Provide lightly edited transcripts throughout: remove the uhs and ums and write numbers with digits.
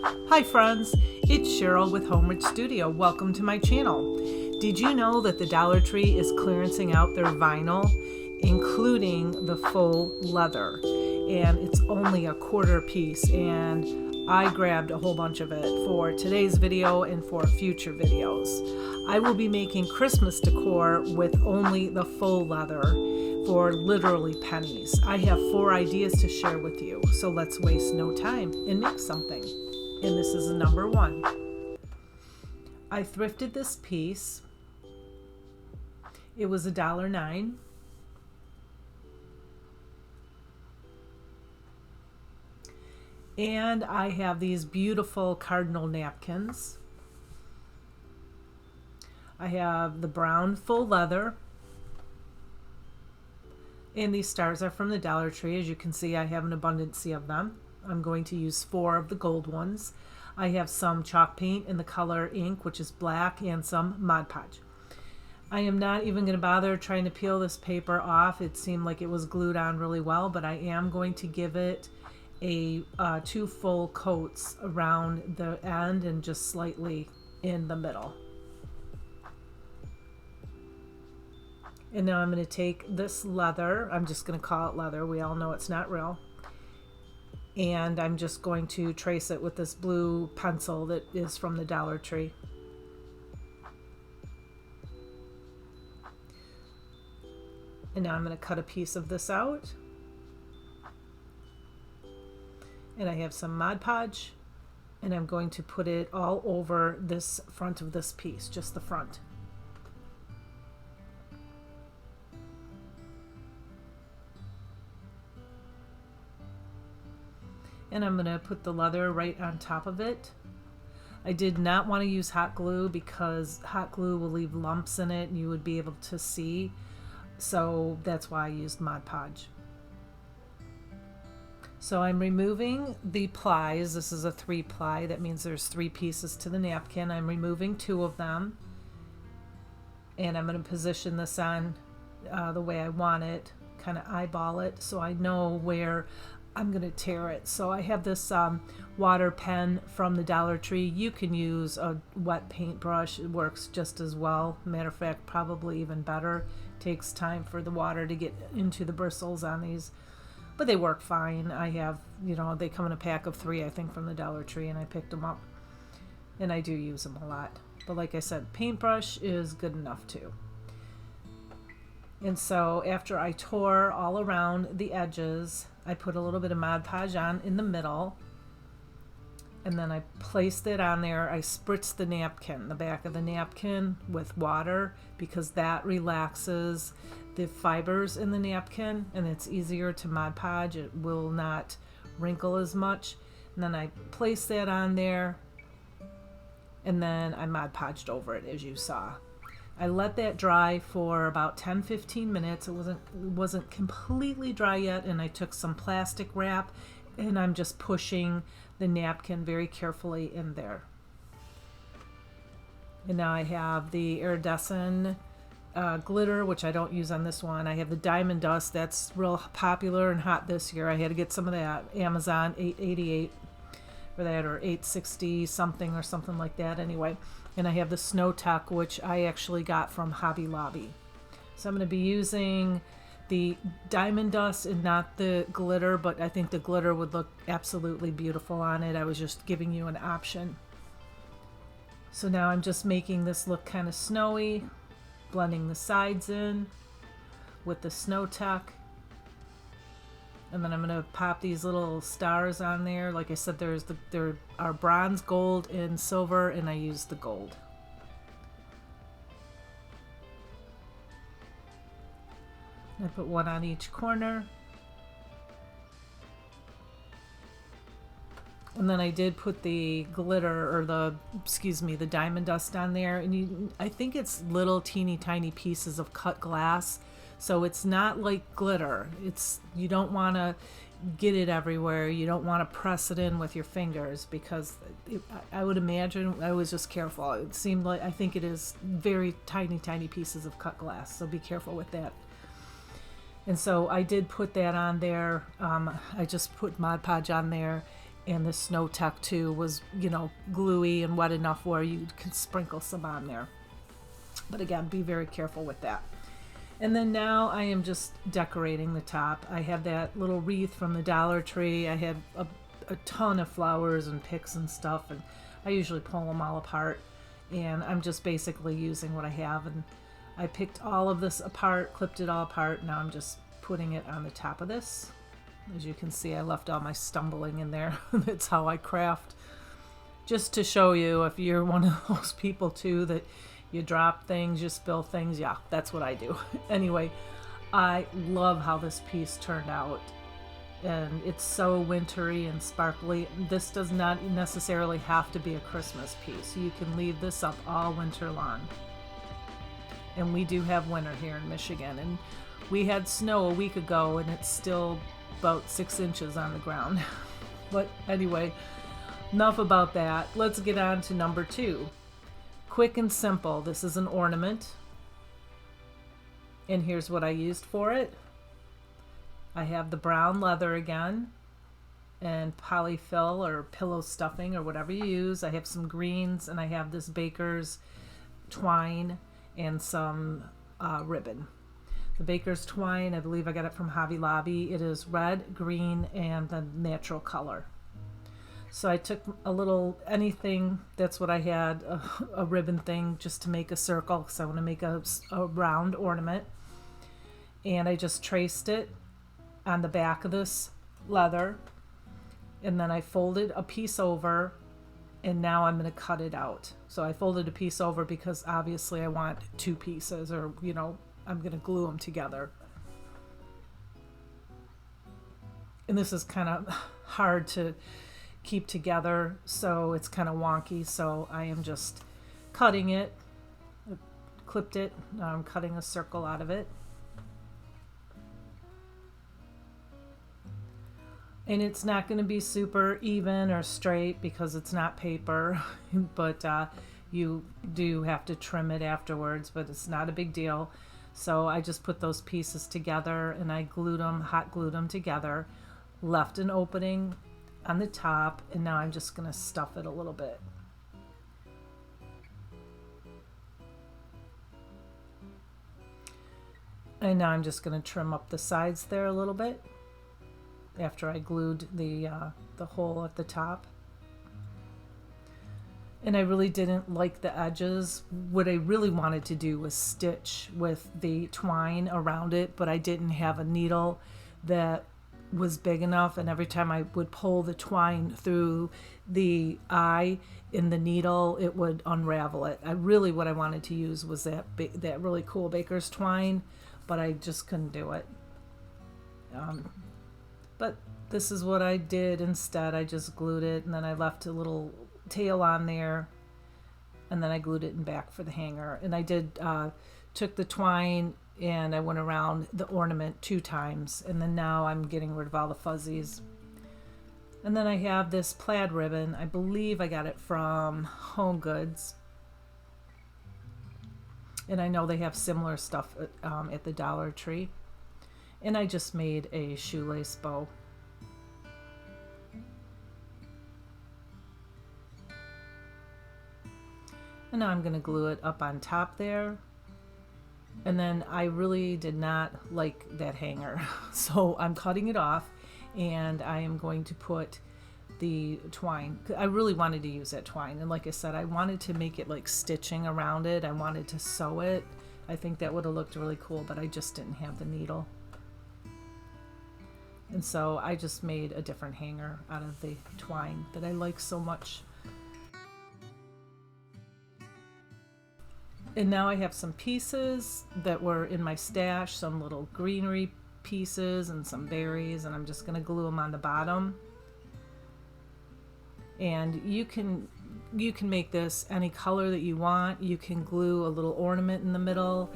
Hi friends, it's Cheryl with Homeward Studio. Welcome to my channel. Did you know that the Dollar Tree is clearancing out their vinyl, including the faux leather? And it's only a quarter piece, and I grabbed a whole bunch of it for today's video and for future videos. I will be making Christmas decor with only the faux leather for literally pennies. I have 4 ideas to share with you, so let's waste no time and make something. And this is number 1. I thrifted this piece. It was $1.09. And I have these beautiful cardinal napkins. I have the brown faux leather. And these stars are from the Dollar Tree. As you can see, I have an abundance of them. I'm going to use 4 of the gold ones. I have some chalk paint in the color ink, which is black, and some Mod Podge. I am not even going to bother trying to peel this paper off. It seemed like it was glued on really well, but I am going to give it a 2 full coats around the end and just slightly in the middle. And now I'm going to take this leather, I'm just going to call it leather, we all know it's not real, and I'm just going to trace it with this blue pencil that is from the Dollar Tree. And now I'm going to cut a piece of this out. And I have some Mod Podge, and I'm going to put it all over this front of this piece, just the front. And I'm going to put the leather right on top of it. I did not want to use hot glue because hot glue will leave lumps in it and you would be able to see. So that's why I used Mod Podge. So I'm removing the plies. This is a 3-ply. That means there's 3 pieces to the napkin. I'm removing 2 of them. And I'm going to position this on the way I want it. Kind of eyeball it so I know where I'm going to tear it. So I have this water pen from the Dollar Tree. You can use a wet paintbrush. It works just as well. Matter of fact, probably even better. Takes time for the water to get into the bristles on these, but they work fine. I have, they come in a pack of 3, I think, from the Dollar Tree, and I picked them up, and I do use them a lot. But like I said, paintbrush is good enough too. And so after I tore all around the edges, I put a little bit of Mod Podge on in the middle, and then I placed it on there. I spritzed the napkin, the back of the napkin, with water because that relaxes the fibers in the napkin and it's easier to Mod Podge. It will not wrinkle as much. And then I placed that on there, and then I Mod Podged over it, as you saw. I let that dry for about 10-15 minutes. It wasn't completely dry yet, and I took some plastic wrap and I'm just pushing the napkin very carefully in there. And now I have the iridescent glitter, which I don't use on this one. I have the diamond dust. That's real popular and hot this year. I had to get some of that. Amazon, $8.88 for that, or $8.60 something or something like that anyway. And I have the Snow Tuck, which I actually got from Hobby Lobby. So I'm going to be using the diamond dust and not the glitter, but I think the glitter would look absolutely beautiful on it. I was just giving you an option. So now I'm just making this look kind of snowy, blending the sides in with the Snow Tuck. And then I'm going to pop these little stars on there. Like I said, there are bronze, gold, and silver, and I used the gold. I put one on each corner. And then I did put the glitter, or the diamond dust on there. And I think it's little teeny tiny pieces of cut glass. So it's not like glitter. You don't want to get it everywhere. You don't want to press it in with your fingers because I would imagine, I was just careful. It seemed like, I think it is very tiny pieces of cut glass. So be careful with that. And so I did put that on there. I just put Mod Podge on there And the Snow Tech too was, you know, gluey and wet enough where you could sprinkle some on there. But again, be very careful with that. And then now I am just decorating the top. I have that little wreath from the Dollar Tree. I have a ton of flowers and picks and stuff, and I usually pull them all apart. And I'm just basically using what I have. And I picked all of this apart, clipped it all apart. Now I'm just putting it on the top of this. As you can see, I left all my stumbling in there. That's how I craft. Just to show you, if you're one of those people too that you drop things, you spill things, yeah, that's what I do. Anyway, I love how this piece turned out. And it's so wintry and sparkly. This does not necessarily have to be a Christmas piece. You can leave this up all winter long. And we do have winter here in Michigan. And we had snow a week ago, and it's still about 6 inches on the ground. But anyway, enough about that. Let's get on to number 2. Quick and simple. This is an ornament. And here's what I used for it. I have the brown leather again, and polyfill or pillow stuffing or whatever you use. I have some greens, and I have this baker's twine and some ribbon. The baker's twine, I believe I got it from Hobby Lobby. It is red, green, and the natural color. So I took a little, anything, that's what I had, a ribbon thing just to make a circle, because I want to make a round ornament. And I just traced it on the back of this leather, and then I folded a piece over, and now I'm going to cut it out. So I folded a piece over because obviously I want 2 pieces, or, you know, I'm going to glue them together. And this is kind of hard to keep together, so it's kind of wonky, so I am just cutting it. I clipped it. Now I'm cutting a circle out of it. And it's not going to be super even or straight because it's not paper, but you do have to trim it afterwards, but it's not a big deal. So I just put those pieces together, and I hot glued them together, left an opening on the top, and now I'm just going to stuff it a little bit. And now I'm just going to trim up the sides there a little bit after I glued the hole at the top. And I really didn't like the edges. What I really wanted to do was stitch with the twine around it, but I didn't have a needle that was big enough, and every time I would pull the twine through the eye in the needle, it would unravel it. What I wanted to use was that really cool baker's twine, but I just couldn't do it. But this is what I did instead. I just glued it, and then I left a little tail on there, and then I glued it in back for the hanger. And I did took the twine and I went around the ornament 2 times, and then now I'm getting rid of all the fuzzies. And then I have this plaid ribbon. I believe I got it from Home Goods, and I know they have similar stuff at the Dollar Tree. And I just made a shoelace bow. And now I'm going to glue it up on top there. And then I really did not like that hanger, so I'm cutting it off, and I am going to put the twine. I really wanted to use that twine, and like I said, I wanted to make it like stitching around it. I wanted to sew it. I think that would have looked really cool, but I just didn't have the needle. And so I just made a different hanger out of the twine that I like so much. And now I have some pieces that were in my stash, some little greenery pieces and some berries, and I'm just going to glue them on the bottom. And you can make this any color that you want. You can glue a little ornament in the middle.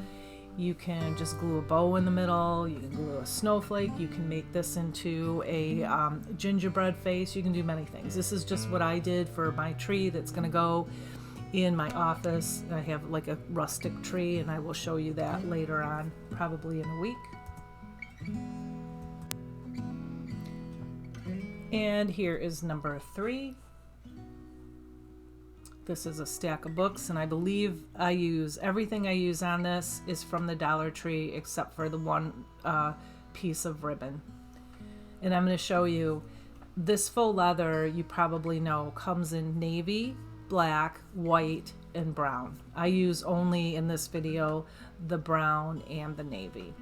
You can just glue a bow in the middle. You can glue a snowflake. You can make this into a gingerbread face. You can do many things. This is just what I did for my tree that's going to go in my office. I have like a rustic tree, and I will show you that later on, probably in a week. And here is number 3. This is a stack of books, and I believe everything I use on this is from the Dollar Tree except for the one piece of ribbon. And I'm going to show you this faux leather. You probably know comes in navy, black, white, and brown. I use only in this video the brown and the navy.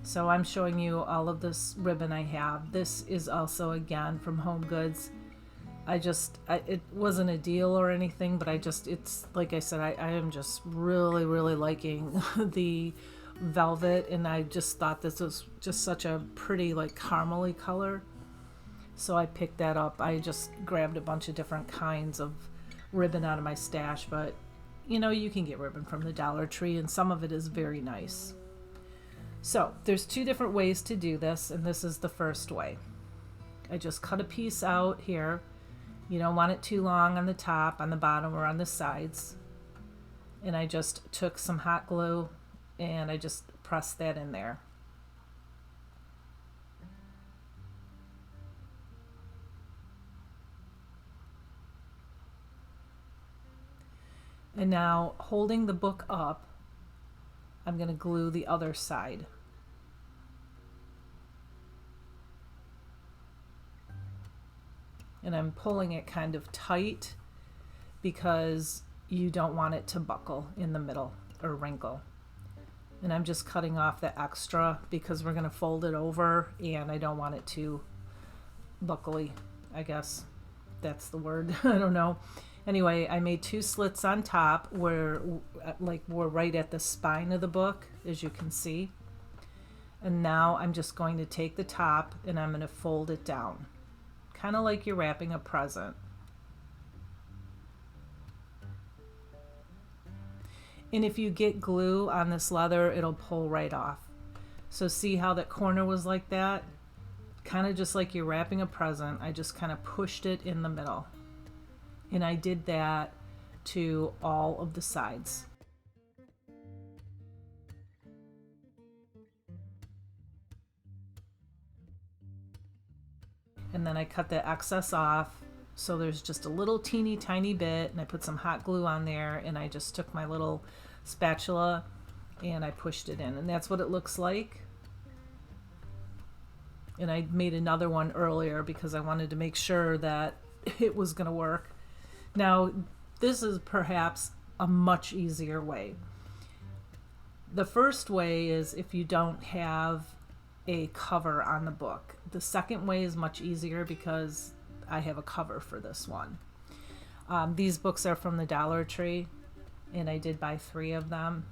So I'm showing you all of this ribbon I have. This is also again from Home Goods. It wasn't a deal or anything, but it's like I said, I am just really, really liking the velvet, and I just thought this was just such a pretty, like, caramely color. So I picked that up. I just grabbed a bunch of different kinds of ribbon out of my stash, but you know, you can get ribbon from the Dollar Tree, and some of it is very nice. So there's 2 different ways to do this, and this is the first way. I just cut a piece out here. You don't want it too long on the top, on the bottom, or on the sides. And I just took some hot glue and I just pressed that in there. And now, holding the book up, I'm going to glue the other side. And I'm pulling it kind of tight because you don't want it to buckle in the middle or wrinkle. And I'm just cutting off the extra because we're going to fold it over, and I don't want it too buckly, I guess that's the word. I don't know. Anyway, I made 2 slits on top where we're right at the spine of the book, as you can see. And now I'm just going to take the top and I'm going to fold it down, kind of like you're wrapping a present. And if you get glue on this leather, it'll pull right off. So see how that corner was like that? Kind of just like you're wrapping a present. I just kind of pushed it in the middle. And I did that to all of the sides. And then I cut the excess off, so there's just a little teeny tiny bit, and I put some hot glue on there, and I just took my little spatula and I pushed it in, and that's what it looks like. And I made another one earlier because I wanted to make sure that it was going to work. Now, this is perhaps a much easier way. The first way is if you don't have a cover on the book. The second way is much easier because I have a cover for this one. These books are from the Dollar Tree, and I did buy 3 of them.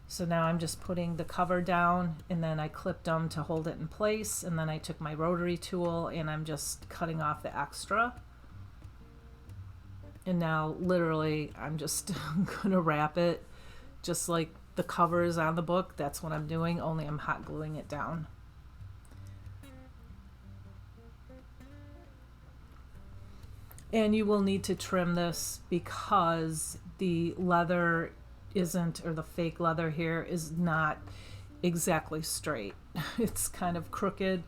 So now I'm just putting the cover down, and then I clipped them to hold it in place, and then I took my rotary tool and I'm just cutting off the extra. And now literally I'm just gonna wrap it just like the cover is on the book. That's what I'm doing, only I'm hot gluing it down. And you will need to trim this because the leather isn't, or the fake leather here is not exactly straight. It's kind of crooked.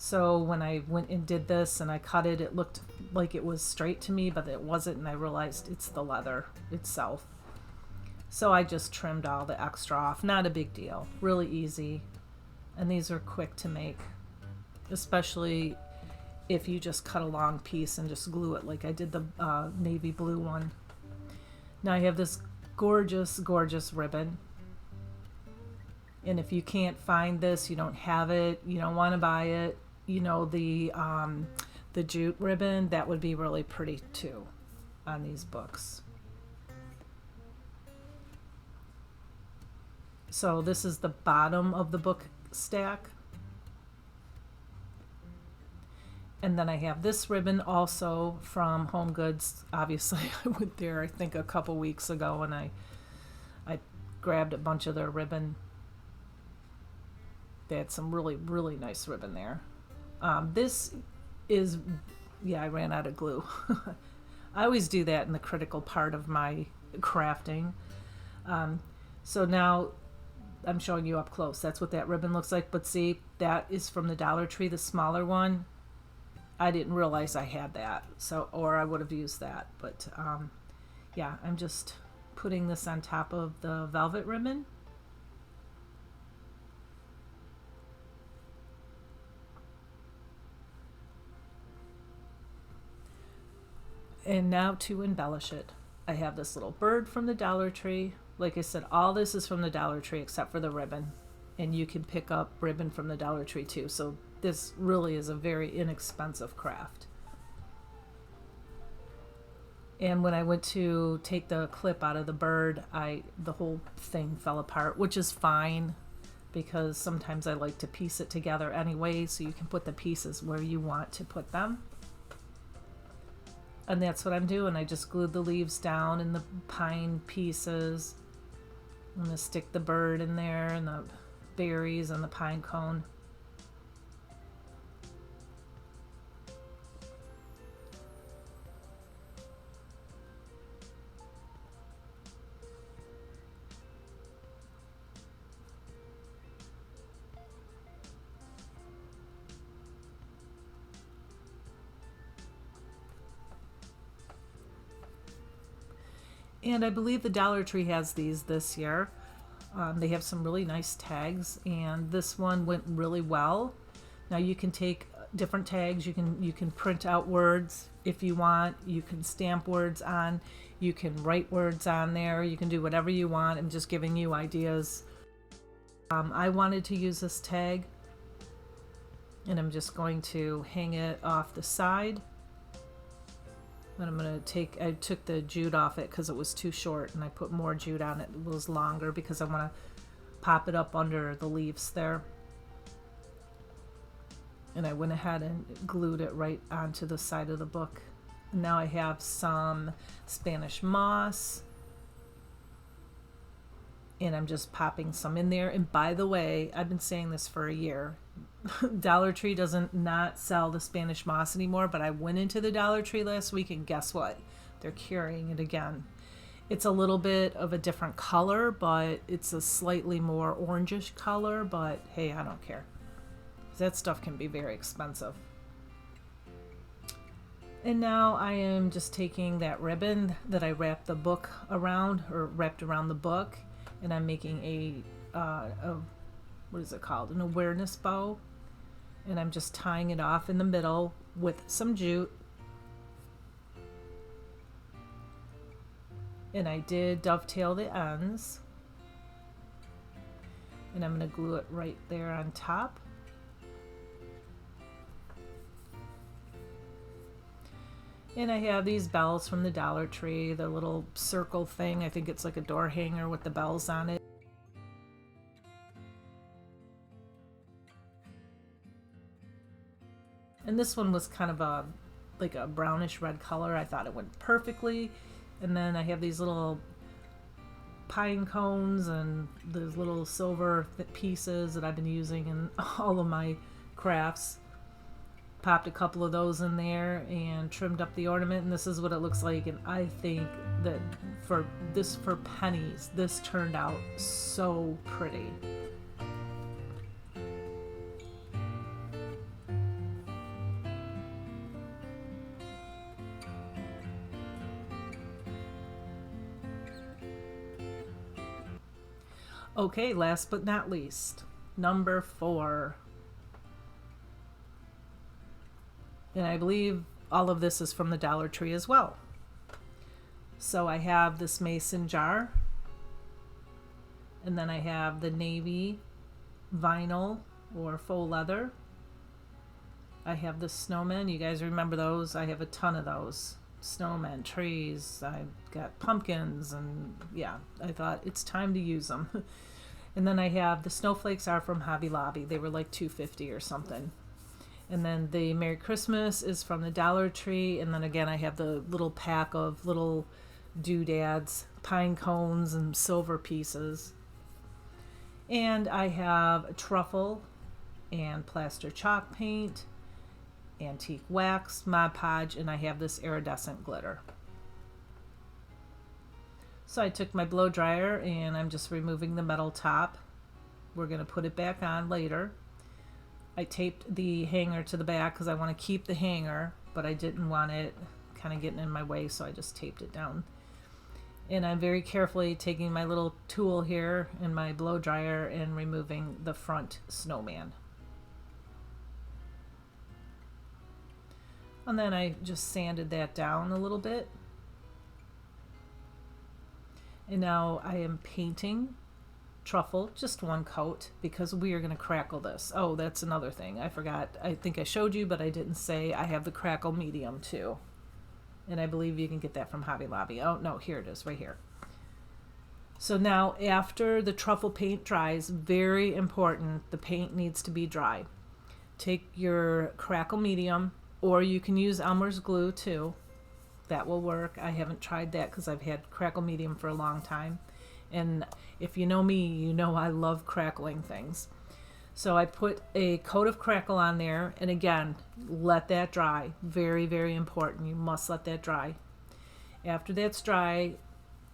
So when I went and did this and I cut it, it looked like it was straight to me, but it wasn't, and I realized it's the leather itself. So I just trimmed all the extra off. Not a big deal, really easy. And these are quick to make, especially if you just cut a long piece and just glue it like I did the navy blue one. Now I have this gorgeous, gorgeous ribbon. And if you can't find this, you don't have it, you don't want to buy it, you know, the jute ribbon, that would be really pretty too on these books. So this is the bottom of the book stack. And then I have this ribbon also from Home Goods. Obviously, I went there, I think, a couple weeks ago, and I grabbed a bunch of their ribbon. They had some really, really nice ribbon there. This is, yeah, I ran out of glue. I always do that in the critical part of my crafting. So now I'm showing you up close. That's what that ribbon looks like. But see, that is from the Dollar Tree, the smaller one. I didn't realize I had that, so, or I would have used that. But yeah, I'm just putting this on top of the velvet ribbon. And now to embellish it, I have this little bird from the Dollar Tree. Like I said, all this is from the Dollar Tree except for the ribbon. And you can pick up ribbon from the Dollar Tree too. So this really is a very inexpensive craft. And when I went to take the clip out of the bird, the whole thing fell apart, which is fine because sometimes I like to piece it together anyway, so you can put the pieces where you want to put them. And that's what I'm doing. I just glued the leaves down and the pine pieces. I'm going to stick the bird in there and the berries and the pine cone. And I believe the Dollar Tree has these this year. They have some really nice tags, and this one went really well. Now you can take different tags. You can print out words if you want. You can stamp words on. You can write words on there. You can do whatever you want. I'm just giving you ideas. I wanted to use this tag, and I'm just going to hang it off the side. And I'm going to I took the jute off it because it was too short, and I put more jute on it. It was longer because I want to pop it up under the leaves there. And I went ahead and glued it right onto the side of the book. And now I have some Spanish moss, and I'm just popping some in there. And by the way, I've been saying this for a year. Dollar Tree doesn't not sell the Spanish moss anymore, but I went into the Dollar Tree last week and guess what? They're carrying it again. It's a little bit of a different color, but it's a slightly more orangish color, but hey, I don't care. That stuff can be very expensive. And now I am just taking that ribbon that I wrapped the book around, or wrapped around the book, and I'm making a what is it called? An awareness bow. And I'm just tying it off in the middle with some jute. And I did dovetail the ends. And I'm going to glue it right there on top. And I have these bells from the Dollar Tree, the little circle thing. I think it's like a door hanger with the bells on it. And this one was kind of like a brownish red color. I thought it went perfectly. And then I have these little pine cones and those little silver pieces that I've been using in all of my crafts. Popped a couple of those in there and trimmed up the ornament, and this is what it looks like. And I think that for pennies, this turned out so pretty. Okay, last but not least, number 4. And I believe all of this is from the Dollar Tree as well. So I have this mason jar, and then I have the navy vinyl or faux leather. I have the snowmen. You guys remember those? I have a ton of those. Snowmen, trees, I've got pumpkins, and yeah, I thought it's time to use them. And then I have the snowflakes are from Hobby Lobby. They were like $2.50 or something. And then the Merry Christmas is from the Dollar Tree. And then again, I have the little pack of little doodads, pine cones, and silver pieces. And I have a truffle and plaster chalk paint, antique wax, Mod Podge, and I have this iridescent glitter. So I took my blow dryer and I'm just removing the metal top. We're going to put it back on later. I taped the hanger to the back because I want to keep the hanger, but I didn't want it kind of getting in my way, so I just taped it down. And I'm very carefully taking my little tool here and my blow dryer and removing the front snowman. And then I just sanded that down a little bit. And now I am painting truffle, just one coat, because we are going to crackle this. Oh, that's another thing I forgot. I think I showed you, but I didn't say I have the crackle medium too. And I believe you can get that from Hobby Lobby. Oh, no, here it is, right here. So now after the truffle paint dries, very important, the paint needs to be dry. Take your crackle medium, or you can use Elmer's glue too. That will work. I haven't tried that because I've had crackle medium for a long time. And if you know me, you know I love crackling things. So I put a coat of crackle on there, and again, let that dry. Very, very important. You must let that dry. After that's dry,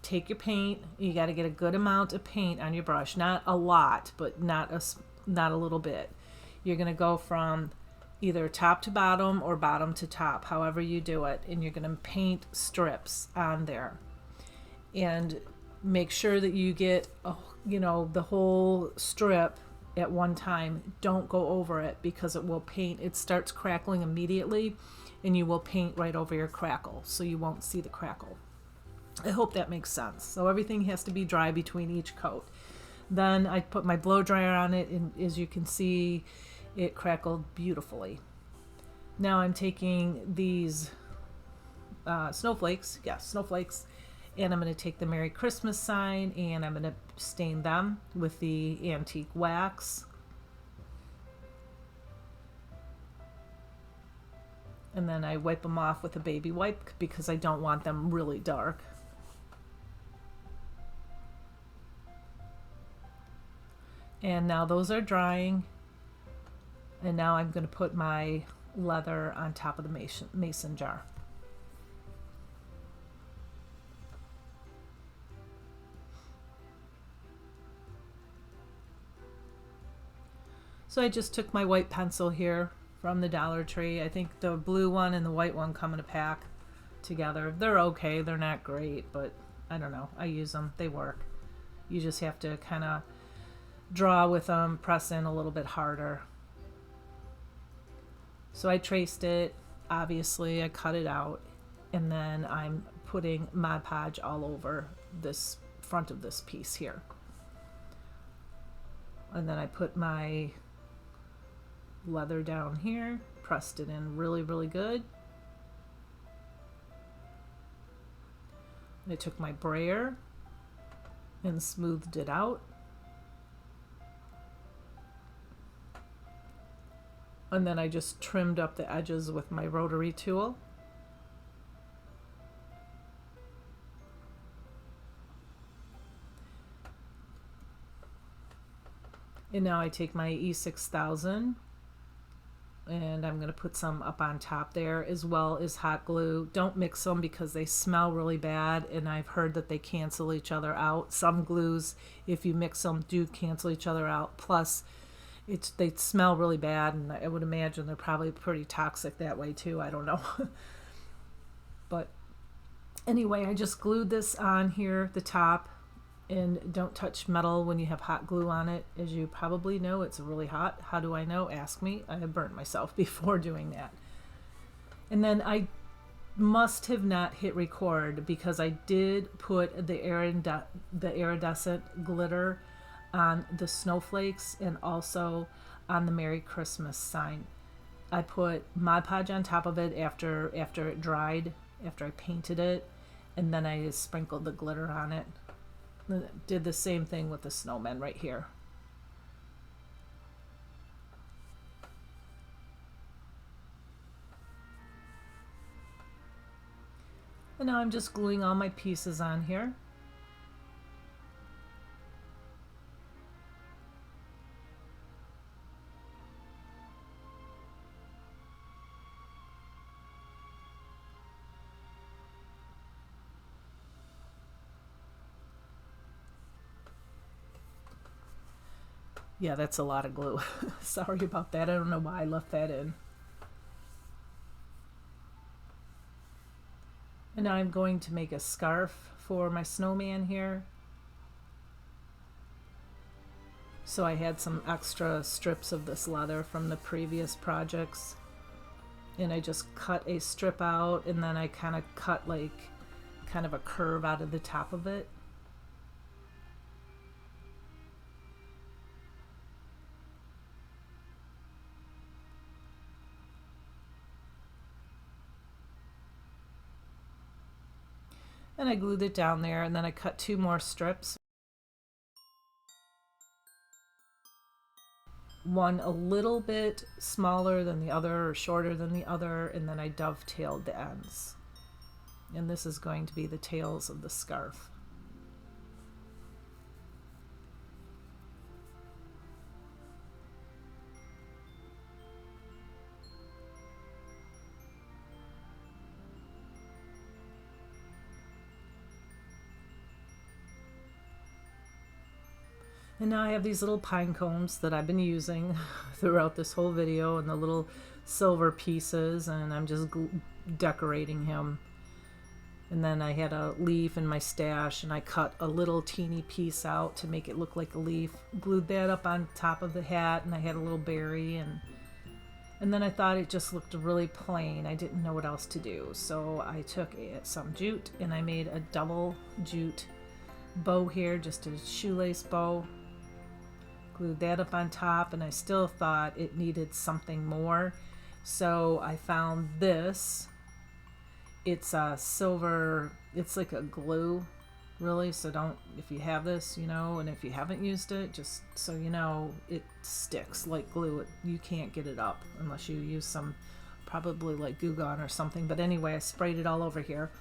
take your paint. You got to get a good amount of paint on your brush. Not a lot, but not a little bit. You're going to go from either top to bottom or bottom to top, however you do it, and you're going to paint strips on there. And make sure that you get, the whole strip at one time. Don't go over it because it will paint. It starts crackling immediately, and you will paint right over your crackle, so you won't see the crackle. I hope that makes sense. So everything has to be dry between each coat. Then I put my blow dryer on it, and as you can see, it crackled beautifully. Now I'm taking these snowflakes, and I'm going to take the Merry Christmas sign and I'm going to stain them with the antique wax. And then I wipe them off with a baby wipe because I don't want them really dark. And now those are drying. And now I'm going to put my leather on top of the mason jar. So I just took my white pencil here from the Dollar Tree. I think the blue one and the white one come in a pack together. They're okay. They're not great, but I don't know. I use them. They work. You just have to kind of draw with them, press in a little bit harder. So I traced it. Obviously, I cut it out. And then I'm putting Mod Podge all over this front of this piece here. And then I put my leather down here, pressed it in really, really good. I took my brayer and smoothed it out. And then I just trimmed up the edges with my rotary tool. And now I take my E6000 and I'm going to put some up on top there, as well as hot glue. Don't mix them because they smell really bad, and I've heard that they cancel each other out. Some glues, if you mix them, do cancel each other out. Plus, they smell really bad, and I would imagine they're probably pretty toxic that way too. I don't know. But anyway, I just glued this on here, the top. And don't touch metal when you have hot glue on it. As you probably know, it's really hot. How do I know? Ask me. I have burnt myself before doing that. And then I must have not hit record because I did put the iridescent glitter on the snowflakes and also on the Merry Christmas sign. I put Mod Podge on top of it after it dried, after I painted it, and then I just sprinkled the glitter on it. Did the same thing with the snowman right here. And now I'm just gluing all my pieces on here. Yeah, that's a lot of glue. Sorry about that. I don't know why I left that in. And now I'm going to make a scarf for my snowman here. So I had some extra strips of this leather from the previous projects. And I just cut a strip out, and then I kind of cut like kind of a curve out of the top of it. And I glued it down there, and then I cut 2 more strips. One a little bit smaller than the other or shorter than the other, and then I dovetailed the ends. And this is going to be the tails of the scarf. And now I have these little pine cones that I've been using throughout this whole video, and the little silver pieces, and I'm just decorating him. And then I had a leaf in my stash, and I cut a little teeny piece out to make it look like a leaf. Glued that up on top of the hat, and I had a little berry, and then I thought it just looked really plain. I didn't know what else to do. So I took some jute, and I made a double jute bow here, just a shoelace bow. Glued that up on top, and I still thought it needed something more. So I found this. It's a silver, it's like a glue, really. So don't, if you have this, you know, and if you haven't used it, just so you know, it sticks like glue. You can't get it up unless you use some, probably like Goo Gone or something. But anyway, I sprayed it all over here.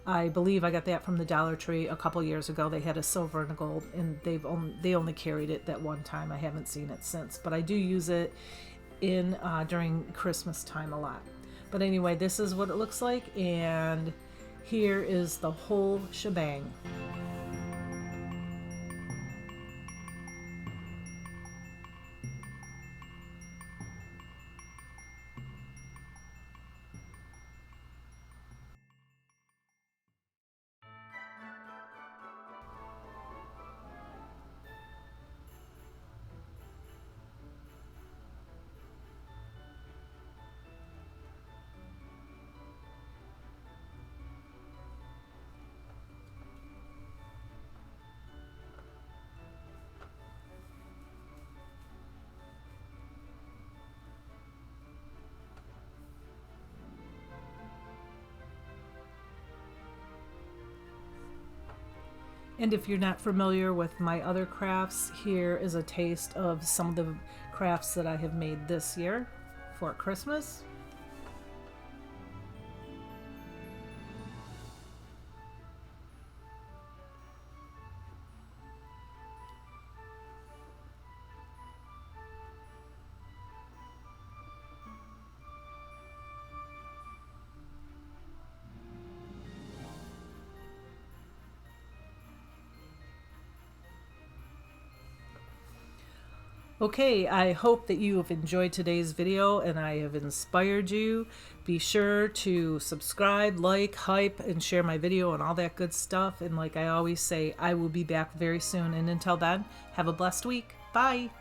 I believe I got that from the Dollar Tree a couple years ago. They had a silver and a gold, and they only carried it that one time. I haven't seen it since, but I do use it in during Christmas time a lot. But anyway, this is what it looks like, and here is the whole shebang. And if you're not familiar with my other crafts, here is a taste of some of the crafts that I have made this year for Christmas. Okay, I hope that you have enjoyed today's video and I have inspired you. Be sure to subscribe, like, hype, and share my video and all that good stuff. And like I always say, I will be back very soon. And until then, have a blessed week. Bye.